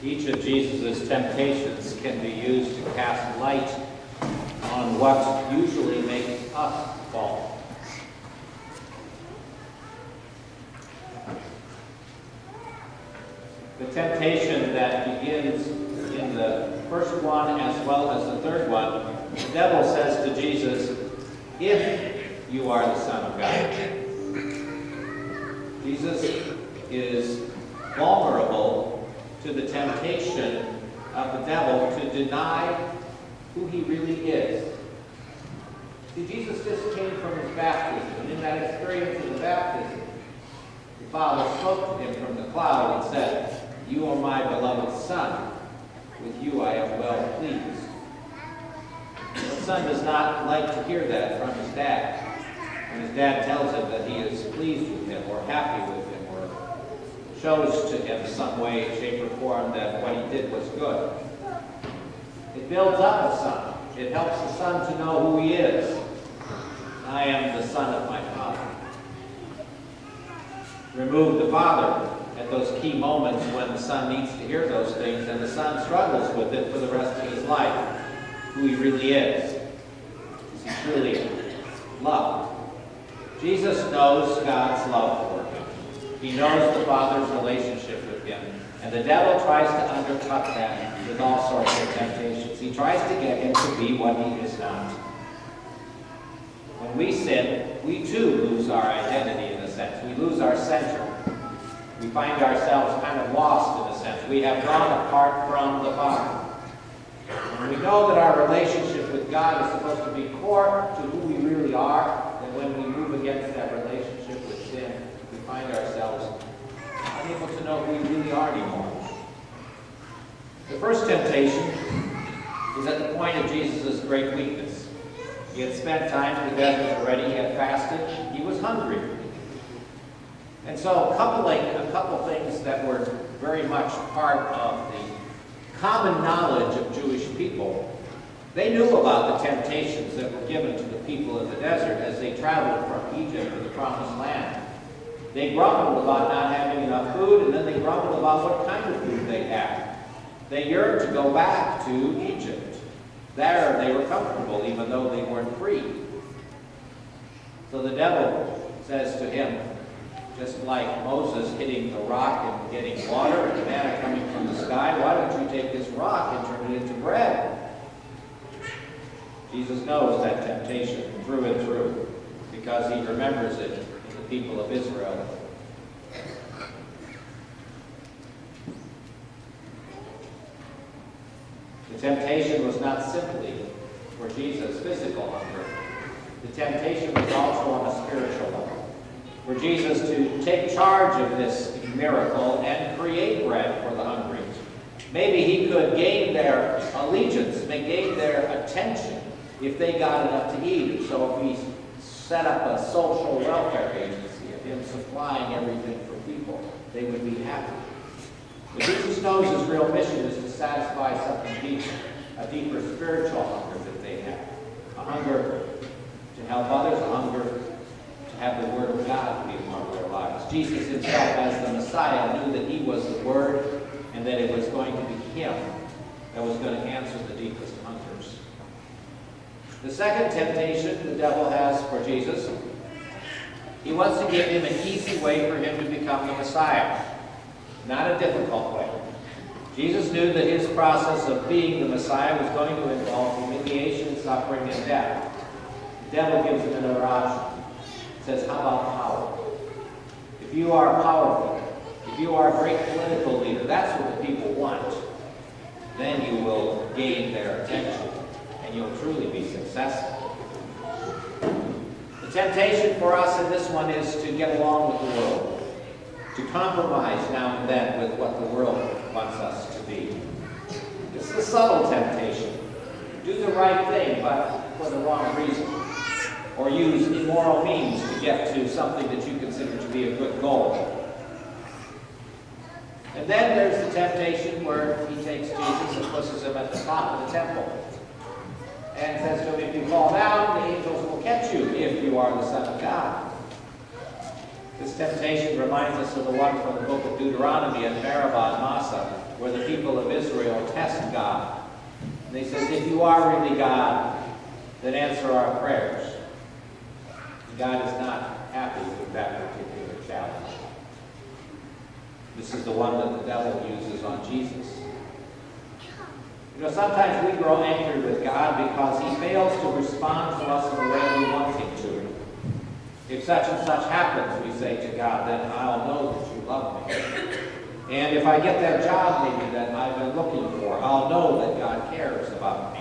Each of Jesus' temptations can be used to cast light on what usually makes us fall. The temptation that begins in the first one as well as the third one, the devil says to Jesus, "If you are the Son of God." Jesus is vulnerable to the temptation of the devil to deny who he really is. See, Jesus just came from his baptism, and in that experience of the baptism, the Father spoke to him from the cloud and said, "You are my beloved Son. With you I am well pleased." The son does not like to hear that from his dad. When his dad tells him that he is pleased with him or happy with him or shows to him some way, shape, or form that what he did was good. It builds up a son. It helps the son to know who he is. I am the son of my father. Remove the father at those key moments when the son needs to hear those things, and the son struggles with it for the rest of his life, who he really is. Is he truly loved? Jesus knows God's love for him. He knows the Father's relationship with him. And the devil tries to undercut that with all sorts of temptations. He tries to get him to be what he is not. When we sin, we too lose our identity in a sense. We lose our center. We find ourselves kind of lost in a sense. We have gone apart from the Father. And we know that our relationship with God is supposed to be core to who we really are. And when we move against that relationship with sin, we find ourselves unable to know who we really are anymore. The first temptation is at the point of Jesus' great weakness. He had spent time in the desert already. He had fasted. He was hungry. And so coupling a couple things that were very much part of the common knowledge of Jewish people. They knew about the temptations that were given to the people in the desert as they traveled from Egypt to the Promised Land. They grumbled about not having enough food, and then they grumbled about what kind of food they had. They yearned to go back to Egypt. There they were comfortable, even though they weren't free. So the devil says to him, just like Moses hitting the rock and getting water and manna coming from the sky, why don't you take this rock and turn it into bread? Jesus knows that temptation through and through because he remembers it in the people of Israel. The temptation was not simply for Jesus' physical hunger. The temptation was also on a spiritual level. For Jesus to take charge of this miracle and create bread for the hungry. Maybe he could gain their allegiance, gain their attention if they got enough to eat. So if he set up a social welfare agency of him supplying everything for people, they would be happy. But Jesus knows his real mission is to satisfy something deeper, a deeper spiritual hunger that they have. A hunger to help others, a hunger to have the Word of God be a part of their lives. Jesus himself, as the Messiah, knew that he was the Word and that it was going to be him that was going to answer the deepest hungers. The second temptation the devil has for Jesus, he wants to give him an easy way for him to become the Messiah, not a difficult way. Jesus knew that his process of being the Messiah was going to involve humiliation, suffering, and death. The devil gives him another option. Says, how about power? If you are powerful, if you are a great political leader, that's what the people want, then you will gain their attention and you'll truly be successful. The temptation for us in this one is to get along with the world, to compromise now and then with what the world wants us to be. It's a subtle temptation. Do the right thing, but for the wrong reason. Or use immoral means to get to something that you consider to be a good goal. And then there's the temptation where he takes Jesus and pushes him at the top of the temple and says to him, if you fall down, the angels will catch you if you are the Son of God. This temptation reminds us of the one from the book of Deuteronomy at Meribah and Massah, where the people of Israel test God. And they says, if you are really God, then answer our prayers. And God is not happy with that particular challenge. This is the one that the devil uses on Jesus. You know, sometimes we grow angry with God because he fails to respond to us in the way we want him to. If such and such happens, we say to God, then I'll know that you love me. And if I get that job maybe that I've been looking for, I'll know that God cares about me.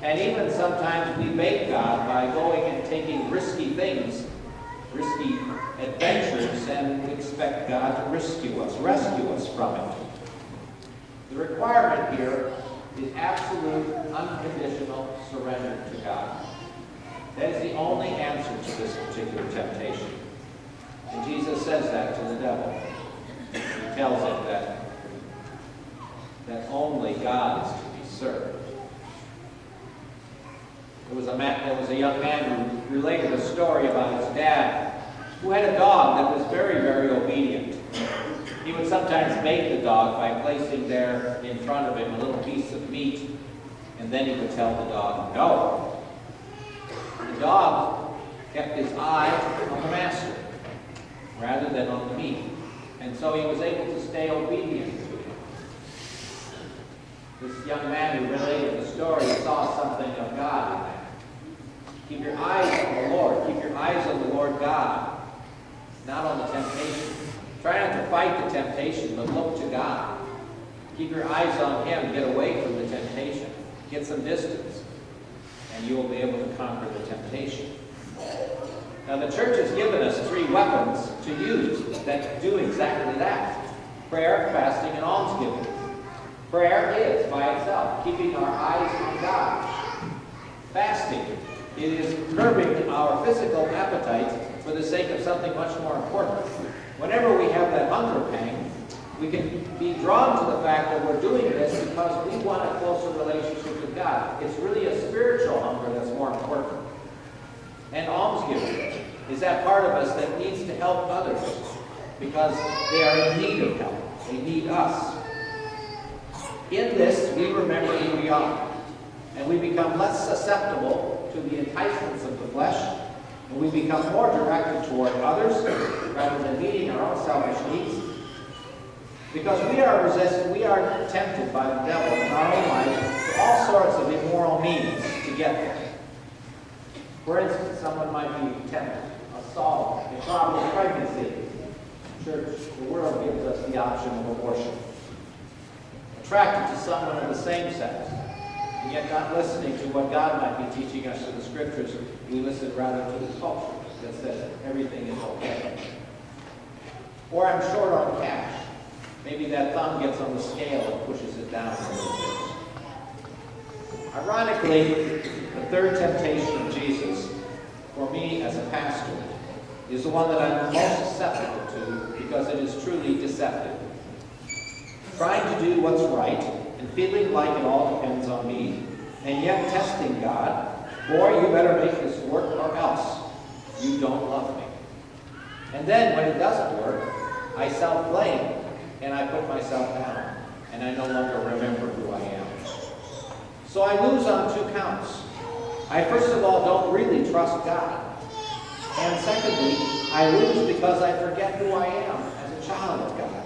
And even sometimes we bait God by going and taking risky things, risky adventures, and expect God to rescue us from it. The requirement here is absolute, unconditional surrender to God. That is the only answer to this particular temptation. And Jesus says that to the devil. He tells him that only God is to be served. There was a young man who related a story about his dad who had a dog that was very, very obedient. He would sometimes bait the dog by placing there in front of him a little piece of meat, and then he would tell the dog, no. The dog kept his eye on the master rather than on the meat, and so he was able to stay obedient to him. This young man who related the story saw something of God in that. Keep your eyes on the Lord. Keep your eyes on the Lord God, not on the temptation. Try not to fight the temptation, but look to God. Keep your eyes on him. Get away from the temptation. Get some distance, and you will be able to conquer the temptation. Now, the church has given us 3 weapons to use that do exactly that: prayer, fasting, and almsgiving. Prayer is, by itself, keeping our eyes on God. Fasting, it is curbing our physical appetites for the sake of something much more important. Whenever we have that hunger pang, we can be drawn to the fact that we're doing this because we want a closer relationship with God. It's really a spiritual hunger that's more important. And almsgiving is that part of us that needs to help others because they are in need of help. They need us. In this, we remember who we are, and we become less susceptible to the enticements of the flesh, and we become more directed toward others rather than meeting our own selfish needs. Because we are tempted by the devil in our own life to all sorts of immoral means to get there. For instance, someone might be tempted, assault, a problem with pregnancy. Church, the world gives us the option of abortion. Attracted to someone of the same sex, and yet not listening to what God might be teaching us in the Scriptures, we listen rather to the culture that says everything is okay. Or I'm short on cash. Maybe that thumb gets on the scale and pushes it down a little bit. Ironically, the third temptation of Jesus, for me as a pastor, is the one that I'm most susceptible to because it is truly deceptive. Trying to do what's right and feeling like it all depends on me, and yet testing God, boy, you better make this work or else you don't love me. And then when it doesn't work, I self-blame and I put myself down and I no longer remember who I am. So I lose on 2 counts. I first of all don't really trust God. And secondly, I lose because I forget who I am as a child of God.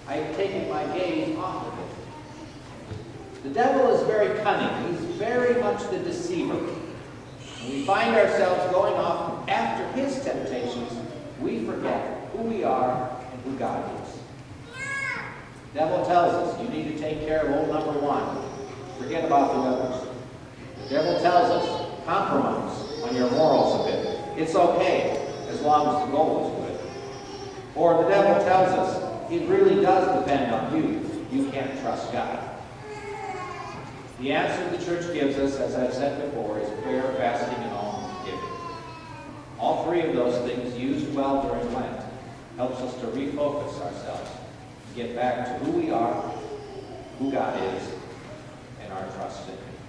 I've taken my gaze off of it. The devil is very cunning. He's very much the deceiver. When we find ourselves going off after his temptations, we forget who we are and who God is. The devil tells us you need to take care of old number 1. Forget about the others. The devil tells us compromise on your morals a bit. It's okay as long as the goal is good. Or the devil tells us it really does depend on you. You can't trust God. The answer the church gives us, as I've said before, is prayer, fasting, and almsgiving. All 3 of those things used well during Lent helps us to refocus ourselves, get back to who we are, who God is, and our trust in Him.